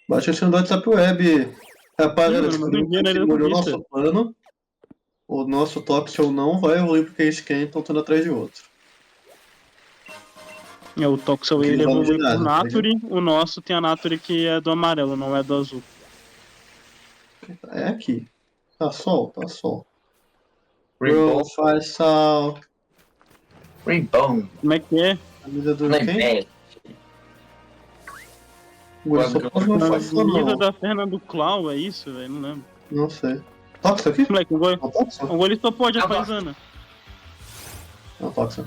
Baixa esse no WhatsApp Web. Rapaz, Sim, olha, mano, se mas o ninguém ainda molhou o conquista. nosso plano, o nosso Toxic não vai evoluir porque eles quem estão tudo atrás de outro. O Toxel Porque ele não vale de evolui por nada, tá ligado? Nature, o nosso tem a Nature que é do amarelo, não é do azul. É aqui. Tá sol, tá sol. Rainbow. Bro, faz sal. Rainbow. Como é que é? Camisa do Não quem? é. O Guri só pode não faz sal, Camisa não. da Fernando Clau, é isso, velho? Não lembro. Não sei. Toxa aqui? Moleque, Não, Toxa? o gole só pode a Ah, paisana. Não, Toxa.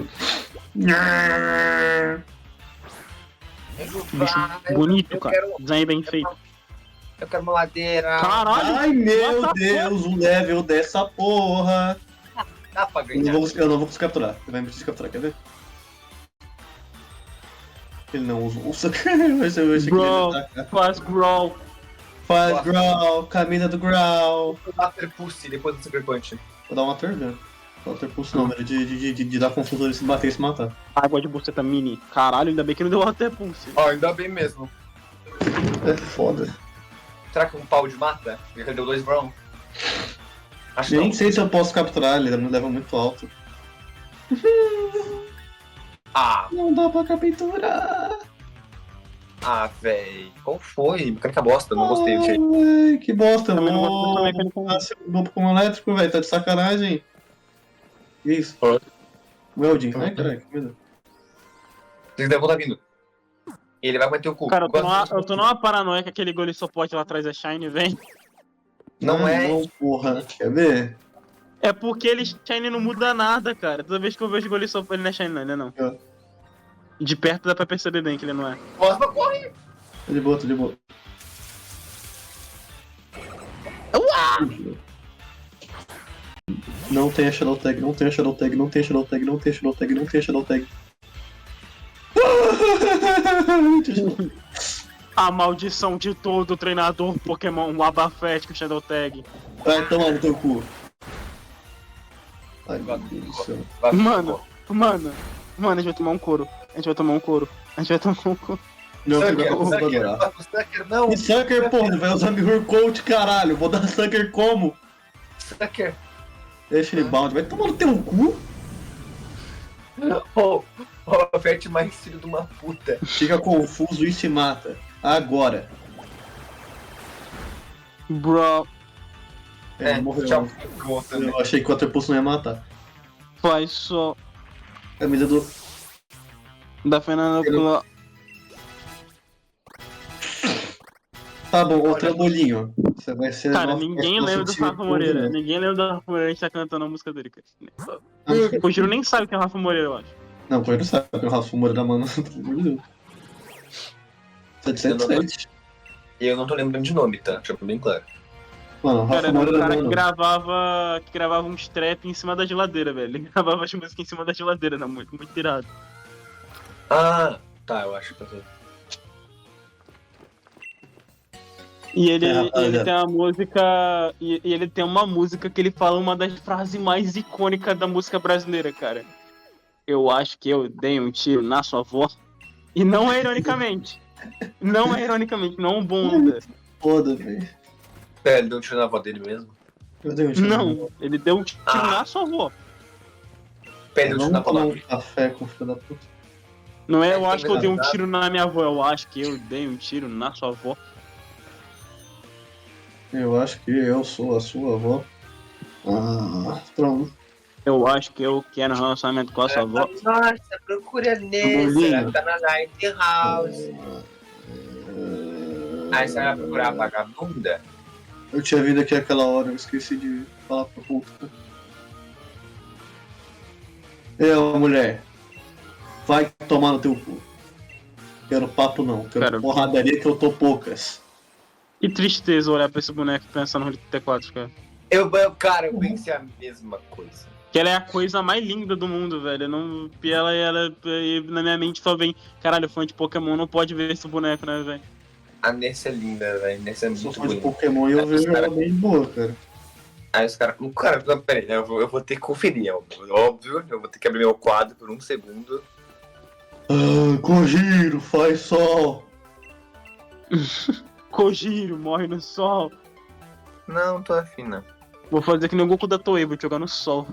Bicho bonito, cara. Design bem feito. Eu quero uma ladeira. Caralho! Ai, meu what the Deus, o level dessa porra. Dá pra Eu ganhar. não vou conseguir capturar. Ele vai me pedir capturar, quer ver? Ele não usa o Sucker. Eu achei que ele ia Bro, me atacar. faz growl. Faz Growl, camina do Growl. Master Pussy depois do Super Punch. Vou dar uma turga. Water Pulse não, velho. De dar confusão, ele se bater e se matar. Água de buceta mini. Caralho, ainda bem que não deu até pulse. Ó, ainda bem mesmo. É foda. Será que um pau de mata? Ele deu 2 Brown? Acho que Nem não. sei se eu posso capturar, ele me leva muito alto. Ah, Não dá pra capturar. véi. Qual foi? Mecânica bosta, não gostei. Achei. Ai, que bosta, eu Também não gosto vou dessa mecânica, não. passar o grupo com elétrico, velho. Tá de sacanagem. Isso. Oi. Welding. Ai, caralho, que medo. Vocês devem estar vindo. Ele vai meter o cu. Cara, eu tô numa paranoia que aquele gole só pode lá atrás é Shine, vem. Não é. Não, porra. Quer ver? É porque ele Shine não muda nada, cara. Toda vez que eu vejo gole só ele não é Shine, não, ele não. É. De perto dá pra perceber bem que ele não é. Cosma corre! Tô de boa, tô de boa. Não tem a Shadow Tag, não tem a Shadow Tag, não tem a Shadow Tag, não tem a Shadow Tag, não tem a Shadow Tag. A maldição de todo treinador Pokémon, o Abafete com Shadow Tag. Vai tomar no teu cu. Ai, meu Deus do céu. Mano, a gente vai tomar um couro. A gente vai tomar um couro. Meu filho vai Sucker, adorar. Sucker, não! E Sucker, porra, vai usar Mirror Coat, caralho. Vou dar Sucker como? Sucker! Deixa ele bound, vai tomar no teu cu. Oh, Fert mais filho de uma puta. Fica confuso e se mata. Agora. Bro, É, morreu. tchau. Gosta, né? Eu achei que o Water Pulse não ia matar. faz só. Camisa do. Da Fernanda Eu- Clau. Tá bom, o trambolinho. Você vai ser. Cara, nosso- ninguém nosso lembra do time Rafa Moreira. todo, né? Ninguém lembra do Rafa Moreira, a gente tá cantando a música dele, cara. A música- O Giro nem sabe quem é o Rafa Moreira, eu acho. Não, pô, ele não sabe que o Rafa Moura da mano, pelo amor de Deus. 707. Eu não tô lembrando de nome, tá? Deixa eu bem claro. Mano, o Cara, Rafa era Moura um da cara mano. que gravava um trap em cima da geladeira, velho. Ele gravava as músicas em cima da geladeira, não, muito irado. Ah, tá, eu acho que eu sei. E ele, rapaziada. ele tem uma música. E ele tem uma música que ele fala uma das frases mais icônicas da música brasileira, cara. Eu acho que eu dei um tiro na sua avó. E não é ironicamente. Não é ironicamente, não bunda. Foda, velho. É, ele deu um tiro na avó dele mesmo. Eu dei um tiro. Não, ele deu um tiro na sua avó. Pé, deu um tiro na Vamos tomar avó. um café com o filho da puta. Não é, É, eu acho que eu dei um verdade. tiro na minha avó, eu acho que eu dei um tiro na sua avó. Eu acho que eu sou a sua avó. Ah, pronto. Eu acho que eu quero um relacionamento com a sua avó. Nossa, procura nessa. Tá na Lighthouse. Aí você vai procurar a vagabunda? Eu tinha vindo aqui aquela hora, eu esqueci de falar pra puta. Eu, mulher. Vai tomar no teu cu. Quero papo não, quero Cara, porradaria que eu tô poucas. Que tristeza olhar pra esse boneco pensando no T4, cara. Cara, eu pensei a mesma coisa. Que ela é a coisa mais linda do mundo, velho. Eu não, e na minha mente só vem, caralho, fã de Pokémon não pode ver esse boneco, né, velho? A Nessa é linda, velho. Nessa é Eu sou muito fã de bonita. Pokémon e eu vejo cara- ela bem boa, cara. Aí os caras. Cara, não, peraí, eu vou ter que conferir, óbvio. Eu vou ter que abrir meu quadro por um segundo. Ai, Kojiro, faz sol. Kojiro, morre no sol. Não, tô afim, não. Vou fazer que nem o Goku da Toei, vou jogar no sol.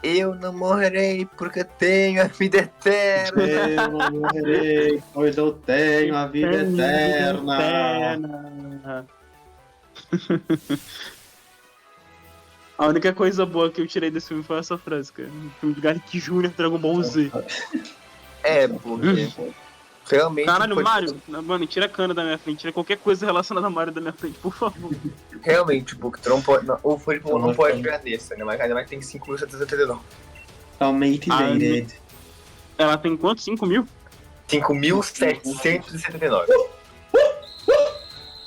Eu não morrerei porque tenho a vida eterna. Eu não morrerei, pois eu tenho a vida eterna. Eterna. A única coisa boa que eu tirei desse filme foi essa frase, cara. O filme do Garlic Jr. Dragon Ball Z. É, porque realmente. Caralho, pode- Mario, mano, tira a cana da minha frente, tira qualquer coisa relacionada a Mario da minha frente, por favor. Realmente, porque tu não pode. Não, o Furibol não pode ganhar nesse, né? Mas ainda mais tem 5.779. Automated. Ela tem quanto? 5 mil? 5.779.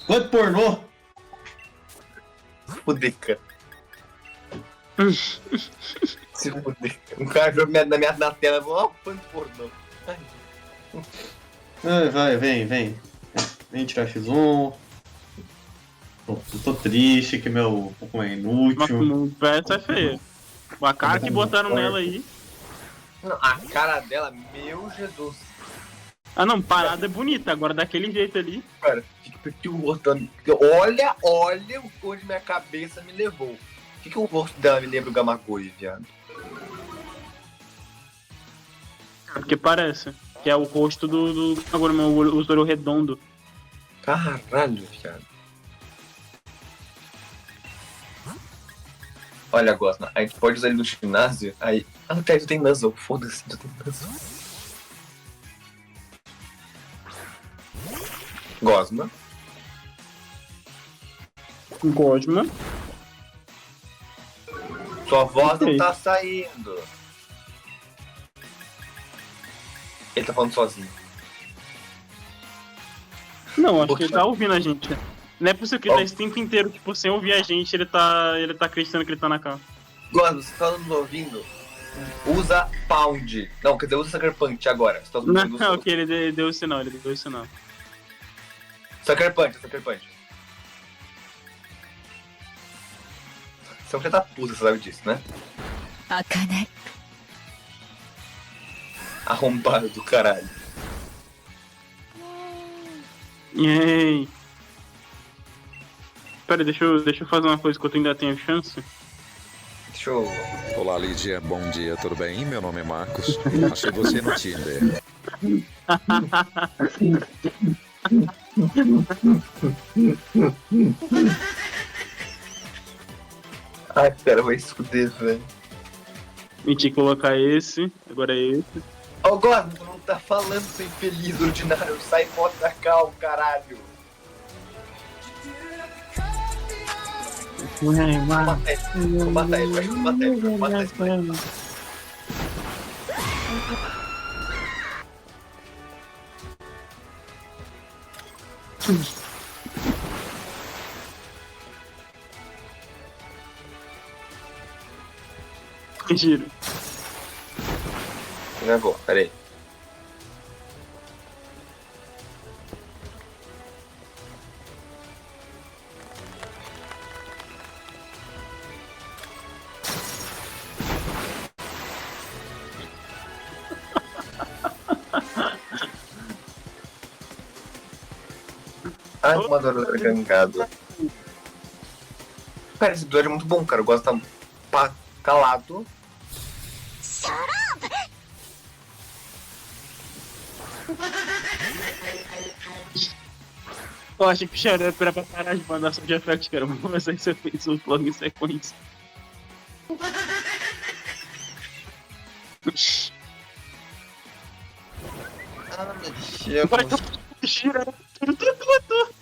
Quanto pornô? Fuder, cara. Se fuder. Um cara jogou na tela e falou, ó, quanto pornô. Ai. Vai, vem. Vem tirar X1. Eu tô triste que meu Pokémon é inútil. Essa é feia. A cara que botaram nela aí. Não, a cara dela, meu Jesus. Ah não, parada é bonita, agora daquele jeito ali. Cara, fica que o rosto. Olha onde minha cabeça me levou. O que o rosto dela me lembra o Gamagoi, viado? Porque parece. Que é o rosto do. Agora meu olho redondo. Caralho, viado. Olha, Gosma, a gente pode usar ele no ginásio, aí... Ah, não, tu tem Nuzzle, foda-se, tu tem Nuzzle. Gosma. Gosma. Sua voz não Ok. tá saindo. Ele tá falando sozinho. Não, acho que ele tá ouvindo a gente. Não é possível que ele tá esse tempo inteiro, tipo, sem ouvir a gente, ele tá acreditando que ele tá na cama. Gosma, você tá nos ouvindo? Usa Pound. Não, quer dizer, usa Sucker Punch agora. Você tá Não, ouvindo não, ok, ele deu o sinal, Sucker Punch. Você é um filho da puta, você sabe disso, né? 開かない Arrombado do caralho. Yay. Pera, deixa eu fazer uma coisa que eu ainda tenho chance. Deixa eu... Olá, Lídia. Bom dia, tudo bem? Meu nome é Marcos. Achei você no Tinder. Ai, cara, vai se fuder, velho. A gente tinha que colocar esse, agora é esse. Ô, Gosma, tu não tá falando ser infeliz, ordinário. Sai fora da cal, caralho. Vou matar ele, vai matar esse moleque. Giro. Eu vou, peraí. Ai, uma dor gangado. Cara, esse episódio é muito bom, cara. Eu gosto de estar calado. Eu achei que o Xarope era pra parar de mandar som de efeito, cara. Mas aí você fez um logo em sequência. Ah, me deixa. Vai gira tudo tranquilo.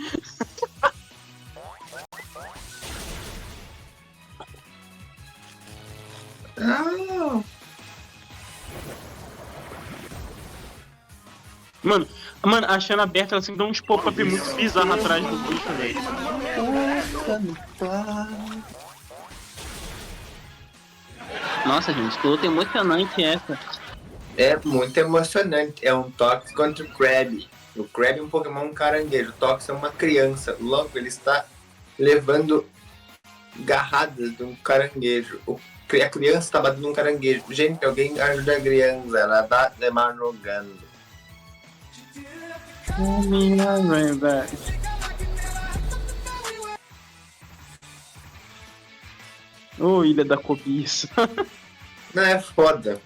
Ah, Mano, a Xana aberta, ela sempre dá uns pop-up muito bizarros atrás do bicho, velho. Nossa, gente, que luta emocionante essa. é muito emocionante. É um Tox contra o Krabby. O Krabby é um Pokémon caranguejo. O Tox é uma criança. Logo, ele está levando garradas de um caranguejo. O A criança tá batendo um caranguejo. Gente, alguém ajuda a criança, ela tá se madrugando. Ô, Ilha da Cobiça. Não, é foda.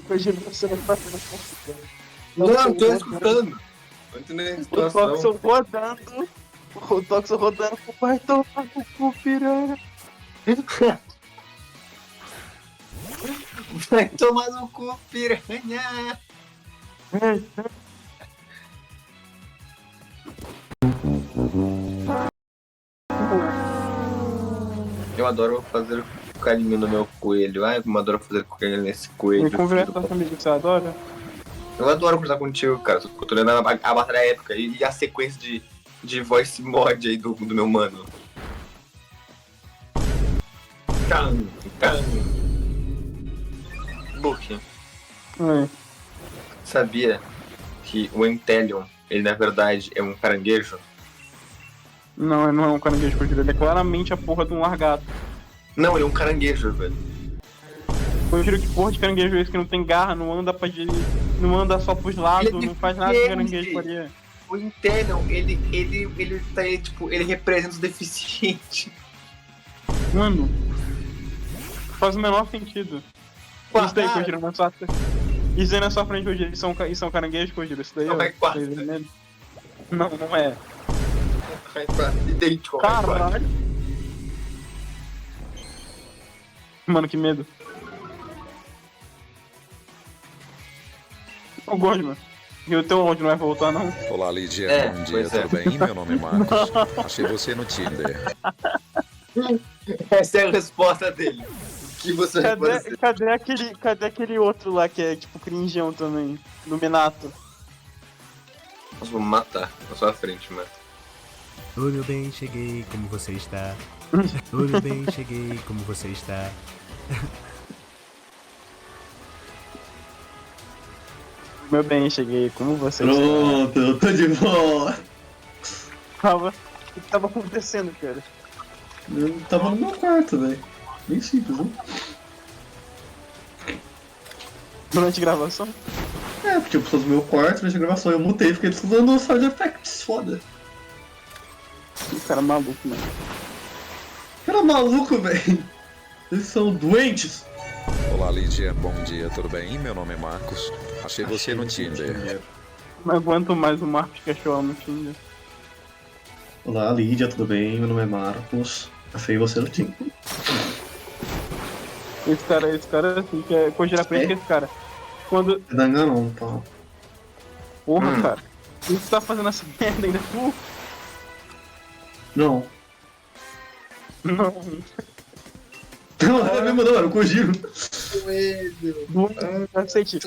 Hoje você não tá fazendo. Não, tô escutando. Não entendendo a O situação. Toxo rodando. O Toxo rodando. Vai tomar no cu, piranha. Vai tomar no cu, piranha. Eu adoro fazer carinho no meu coelho. Ai, como eu adoro fazer carinho nesse coelho. Me conversa comigo, você adora? Eu adoro conversar contigo, cara. Eu tô lendo a batalha épica e a sequência de voice mod aí do meu mano. Book, Oi. sabia que o Intelion, ele na verdade é um caranguejo? Não, ele não é um caranguejo Kojiro, ele é claramente a porra de um largato. Não, ele é um caranguejo, velho. Kojiro, que porra de caranguejo é esse que não tem garra, não anda pra direita, não anda só pros lados, Ele não faz nada que defende. caranguejo faria. O Intelion, ele tá aí, tipo, ele representa os deficientes. Mano, faz o menor sentido. Isso daí, Kojiro, não é só... Isso aí na sua frente, Kojiro, isso é um caranguejo, Kojiro, isso daí Não, vai quatro. isso daí é vermelho. Não, não é. Idêntico, vai quatro. Caralho. Mano, que medo. Ô, Godman, e o teu áudio não vai voltar, não? Olá, Lídia. É, Bom dia, pois é. tudo bem? Meu nome é Marcos. Achei você no Tinder. Essa é a resposta dele. O que você vai fazer? Cadê aquele outro lá que é tipo cringeão também? Do Minato. Nós vamos matar na sua frente, mano. Oi, meu bem, cheguei, como você está? Oi, meu bem, cheguei, como você está? Meu bem, cheguei. Como você Pronto, eu tô de volta. estava? O que tava acontecendo, cara? Eu tava no meu quarto, velho. Bem simples, né? Durante a gravação? É, porque eu preciso do meu quarto, durante a gravação eu mutei, porque eles estão dando sound effects, foda. Que cara maluco, mano. Cara maluco, velho. Eles são doentes. Olá, Lídia. Bom dia, tudo bem? Meu nome é Marcos. Achei você no Tinder. Não aguento mais o Marcos Cachorro no Tinder. Olá, Lídia, tudo bem? Meu nome é Marcos. Achei você no Tinder. Esse cara assim, que é Kojiro, aprende com esse cara. Quando. Não, não, tá. Porra, cara. O que você tá fazendo essa merda ainda? Tu? Não. Não. Não, é mesmo não, era o Kojiro. Cacete.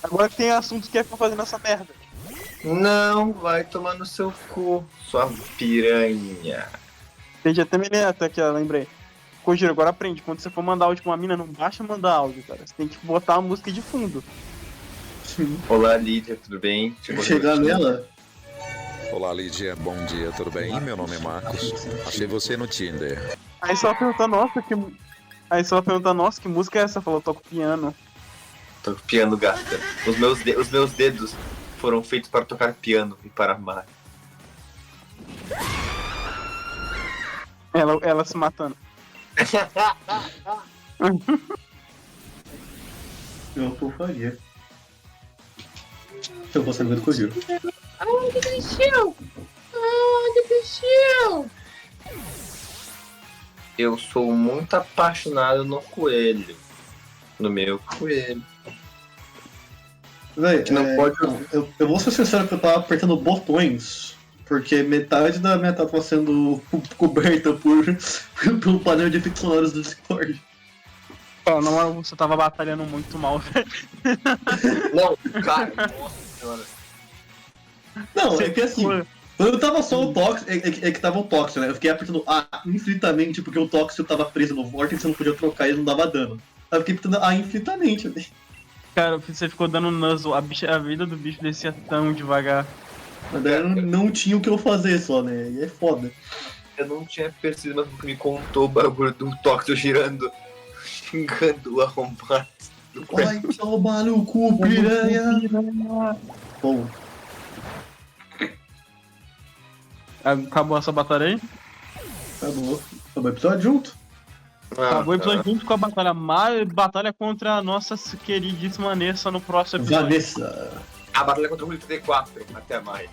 Agora tem assuntos que é pra fazer nessa merda. Não, vai tomar no seu cu, sua piranha. Entendi até até que eu lembrei. Kojiro, agora aprende. Quando você for mandar áudio pra uma mina, não baixa mandar áudio, cara. Você tem que botar a música de fundo. Sim. Olá, Lídia, tudo bem? Chegar nela. Olá, Lídia. Bom dia, tudo bem? Meu nome é Marcos. Achei você no Tinder. Aí só pergunta, nossa, que. Aí só pergunta, nossa, que música é essa? Falou, toco piano. Toco piano, gata. Os meus dedos foram feitos para tocar piano e para amar. Ela se matando. Eu que eu faria. Se eu fosse amigo do Kojiro. Eu sou muito apaixonado no coelho. No meu coelho. Véi, Não pode- eu vou ser sincero que eu tava apertando botões, porque metade da minha tela tava sendo coberta pelo painel de efeitos sonoros do Discord. Cara, não, você tava batalhando muito mal, velho. Não, cara, nossa senhora. Não, é que assim, Quando tava só o Tóxico, é que tava o Tóxico, né? Eu fiquei apertando A infinitamente porque o Tóxico tava preso no Vortex, você não podia trocar e ele não dava dano. Aí eu fiquei apertando A infinitamente, velho. Cara, você ficou dando nuzzle, a vida do bicho descia tão devagar. Mas daí eu não tinha o que eu fazer só, né? E é foda. Eu não tinha percebido, mas me contou o bagulho do Tóxico girando, xingando o arrombado. Ai, seu maluco, piranha! Bom, Acabou essa batalha aí? acabou. Acabou o episódio junto. Acabou o episódio junto com a batalha. Batalha contra a nossa queridíssima Nessa no próximo episódio. Vanessa. A batalha contra o Julio 34. Até mais.